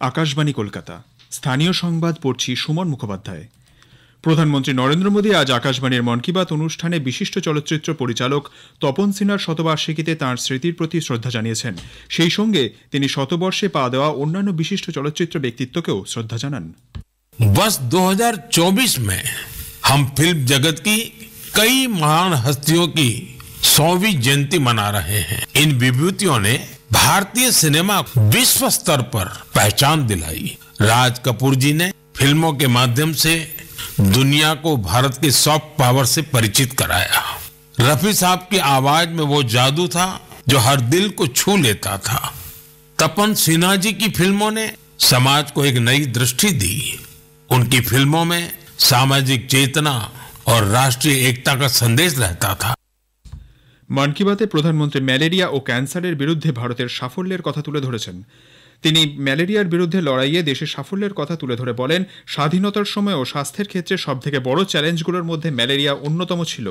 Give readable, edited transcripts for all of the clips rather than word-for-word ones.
আকাশবাণী কলকাতা। স্থানীয় সংবাদ পড়ছি সুমন মুখোপাধ্যায়। প্রধানমন্ত্রী নরেন্দ্র মোদী আজ আকাশবাণীর মন কি বাত অনুষ্ঠানে বিশিষ্ট চলচ্চিত্র পরিচালক তপন সিনহার শতবার্ষিকীতে তাঁর স্মৃতির প্রতি শ্রদ্ধা জানিয়েছেন। সেই সঙ্গে তিনি শতবর্ষে পা দেওয়া অন্যান্য বিশিষ্ট চলচ্চিত্র ব্যক্তিত্বকেও শ্রদ্ধা জানান। बस 2024 में हम फिल्म जगत की कई महान हस्तियों की 100वीं जयंती मना रहे हैं। इन विभूतियों ने भारतीय सिनेमा विश्व स्तर पर पहचान दिलाई। राज कपूर जी ने फिल्मों के माध्यम से दुनिया को भारत के सॉफ्ट पावर से परिचित कराया। रफी साहब की आवाज में वो जादू था जो हर दिल को छू लेता था। तपन सिन्हा जी की फिल्मों ने समाज को एक नई दृष्टि दी। उनकी फिल्मों में सामाजिक चेतना और राष्ट्रीय एकता का संदेश रहता था। মন কি বাতে প্রধানমন্ত্রী ম্যালেরিয়া ও ক্যান্সারের বিরুদ্ধে ভারতের সাফল্যের কথা তুলে ধরেছেন। তিনি ম্যালেরিয়ার বিরুদ্ধে লড়াইয়ে দেশের সাফল্যের কথা তুলে ধরে বলেন, স্বাধীনতার সময় ও স্বাস্থ্যের ক্ষেত্রে সবথেকে বড় চ্যালেঞ্জগুলোর মধ্যে ম্যালেরিয়া অন্যতম ছিল।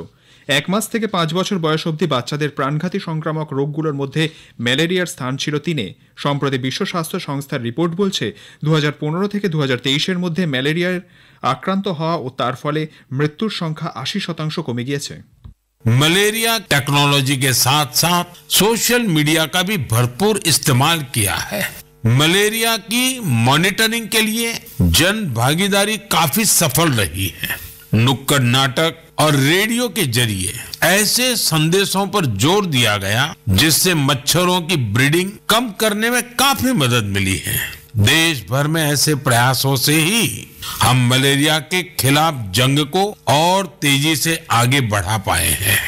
1 মাস থেকে 5 বছর বয়স অবধি বাচ্চাদের প্রাণঘাতী সংক্রামক রোগগুলোর মধ্যে ম্যালেরিয়ার স্থান ছিল 3-এ। সম্প্রতি বিশ্ব স্বাস্থ্য সংস্থার রিপোর্ট বলছে 2015 থেকে 2023-এর মধ্যে ম্যালেরিয়ার আক্রান্ত হওয়া ও তার ফলে মৃত্যুর সংখ্যা 80% কমে গিয়েছে। मलेरिया टेक्नोलॉजी के साथ साथ सोशल मीडिया का भी भरपूर इस्तेमाल किया है। मलेरिया की मॉनिटरिंग के लिए जन भागीदारी काफी सफल रही है। नुक्कड़ नाटक और रेडियो के जरिए ऐसे संदेशों पर जोर दिया गया जिससे मच्छरों की ब्रीडिंग कम करने में काफी मदद मिली है। देश भर में ऐसे प्रयासों से ही हम मलेरिया के खिलाफ जंग को और तेजी से आगे बढ़ा पाए हैं।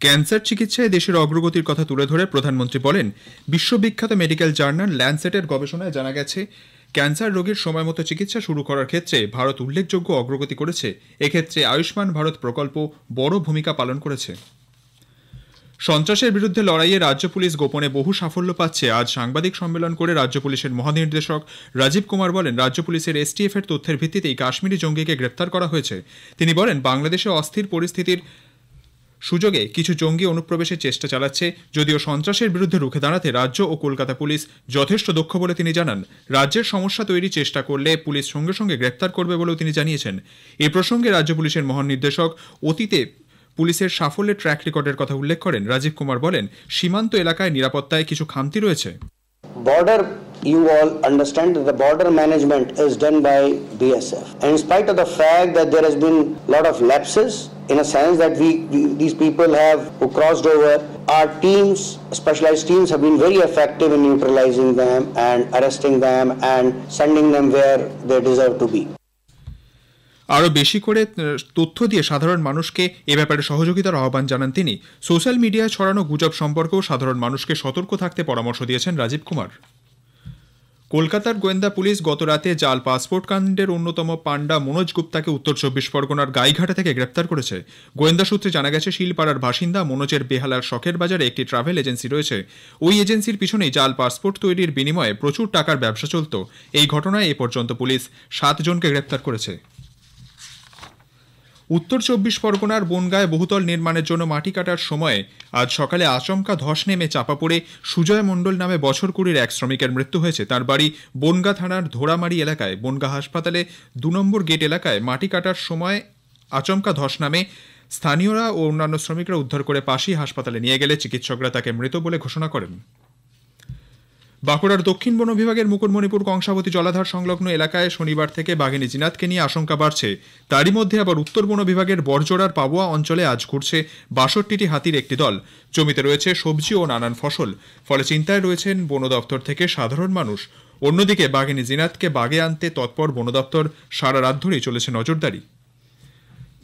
ক্যান্সার চিকিৎসায় দেশের অগ্রগতির কথা তুলে ধরে প্রধানমন্ত্রী বলেন, বিশ্ববিখ্যাত মেডিকেল জার্নাল ল্যান্সেটের গবেষণায় জানা গেছে ক্যান্সার রোগীর সময়মতো চিকিৎসা শুরু করার ক্ষেত্রে ভারত উল্লেখযোগ্য অগ্রগতি করেছে। এক্ষেত্রে আয়ুষ্মান ভারত প্রকল্প বড় ভূমিকা পালন করেছে। সন্ত্রাসের বিরুদ্ধে লড়াইয়ে রাজ্য পুলিশ গোপনে বহু সাফল্য পাচ্ছে। আজ সাংবাদিক সম্মেলন করে রাজ্য পুলিশের মহানির্দেশক রাজীব কুমার বলেন, রাজ্য পুলিশের এসটিএফ এর তথ্যের ভিত্তিতেই কাশ্মীরি জঙ্গিকে গ্রেপ্তার করা হয়েছে। তিনি বলেন, বাংলাদেশে অস্থির পরিস্থিতির সুযোগে কিছু জঙ্গি অনুপ্রবেশের চেষ্টা চালাচ্ছে। যদিও সন্ত্রাসের বিরুদ্ধে রুখে দাঁড়াতে রাজ্য ও কলকাতা পুলিশ যথেষ্ট দক্ষ বলে তিনি জানান। রাজ্যের সমস্যা তৈরির চেষ্টা করলে পুলিশ সঙ্গে সঙ্গে গ্রেপ্তার করবে বলেও তিনি জানিয়েছেন। এ প্রসঙ্গে রাজ্য পুলিশের মহানির্দেশক অতীতে পুলিশের সাফল্যের ট্র্যাক রেকর্ডের কথা উল্লেখ করেন। রাজীব কুমার বলেন, সীমান্ত এলাকায় নিরাপত্তায় কিছু খামতি রয়েছে। Border, you all understand that the border management is done by BSF. And in spite of the fact that there has been a lot of lapses, in a sense that these people who crossed over, our teams, specialized teams have been very effective in neutralizing them and arresting them and sending them where they deserve to be. আরও বেশি করে তথ্য দিয়ে সাধারণ মানুষকে এ ব্যাপারে সহযোগিতার আহ্বান জানান তিনি। সোশ্যাল মিডিয়ায় ছড়ানো গুজব সম্পর্কেও সাধারণ মানুষকে সতর্ক থাকতে পরামর্শ দিয়েছেন রাজীব কুমার। কলকাতার গোয়েন্দা পুলিশ গত রাতে জাল পাসপোর্ট কাণ্ডের অন্যতম পাণ্ডা মনোজ গুপ্তাকে উত্তর 24 পরগনার গাইঘাটা থেকে গ্রেপ্তার করেছে। গোয়েন্দা সূত্রে জানা গেছে, শিলপাড়ার বাসিন্দা মনোজের বেহালার শখের বাজারে একটি ট্রাভেল এজেন্সি রয়েছে। ওই এজেন্সির পিছনেই জাল পাসপোর্ট তৈরির বিনিময়ে প্রচুর টাকার ব্যবসা চলত। এই ঘটনায় এ পর্যন্ত পুলিশ 7 জনকে গ্রেপ্তার করেছে। উত্তর 24 পরগনার বনগাঁয় বহুতল নির্মাণের জন্য মাটি কাটার সময় আজ সকালে আচমকা ধস নেমে চাপা পড়ে সুজয় মণ্ডল নামে বছর 20-র এক শ্রমিকের মৃত্যু হয়েছে। তার বাড়ি বনগাঁ থানার ধোড়ামারি এলাকায়। বনগাঁ হাসপাতালে 2 নম্বর গেট এলাকায় মাটি কাটার সময় আচমকা ধস নামে। স্থানীয়রা ও অন্যান্য শ্রমিকরা উদ্ধার করে পাশেই হাসপাতালে নিয়ে গেলে চিকিৎসকরা তাকে মৃত বলে ঘোষণা করেন। বাঁকুড়ার দক্ষিণ বন বিভাগের মুকুটমণিপুর কংসাবতী জলাধার সংলগ্ন এলাকায় শনিবার থেকে বাঘিনী জিনাতকে নিয়ে আশঙ্কা বাড়ছে। তারই মধ্যে আবার উত্তর বন বিভাগের বরজোড়ার পাবুয়া অঞ্চলে আজ ঘুরছে 62টি হাতির একটি দল। জমিতে রয়েছে সবজি ও নানান ফসল, ফলে চিন্তায় রয়েছেন বন দপ্তর থেকে সাধারণ মানুষ। অন্যদিকে বাঘিনী জিনাতকে বাগে আনতে তৎপর বন দপ্তর সারা রাত ধরেই চলেছে নজরদারি।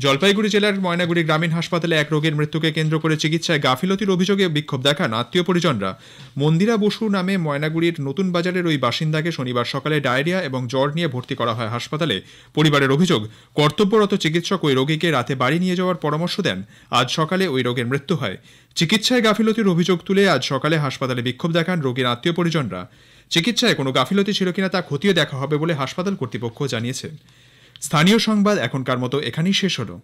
জলপাইগুড়ি জেলার ময়নাগুড়ি গ্রামীণ হাসপাতালে এক রোগীর মৃত্যুকে কেন্দ্র করে চিকিৎসায় গাফিলতির অভিযোগে বিক্ষোভ দেখান আত্মীয় পরিজনরা। মন্দিরা বসু নামে ময়নাগুড়ির নতুন বাজারের ওই বাসিন্দাকে শনিবার সকালে ডায়রিয়া এবং জ্বর নিয়ে ভর্তি করা হয় হাসপাতালে। পরিবারের অভিযোগ, কর্তব্যরত চিকিৎসক ওই রোগীকে রাতে বাড়ি নিয়ে যাওয়ার পরামর্শ দেন। আজ সকালে ওই রোগের মৃত্যু হয়। চিকিৎসায় গাফিলতির অভিযোগ তুলে আজ সকালে হাসপাতালে বিক্ষোভ দেখান রোগীর আত্মীয় পরিজনরা। চিকিৎসায় কোনো গাফিলতি ছিল কিনা তা খতিয়ে দেখা হবে বলে হাসপাতাল কর্তৃপক্ষ জানিয়েছে। স্থানীয় সংবাদ এখনকার মতো এখানেই শেষ হলো।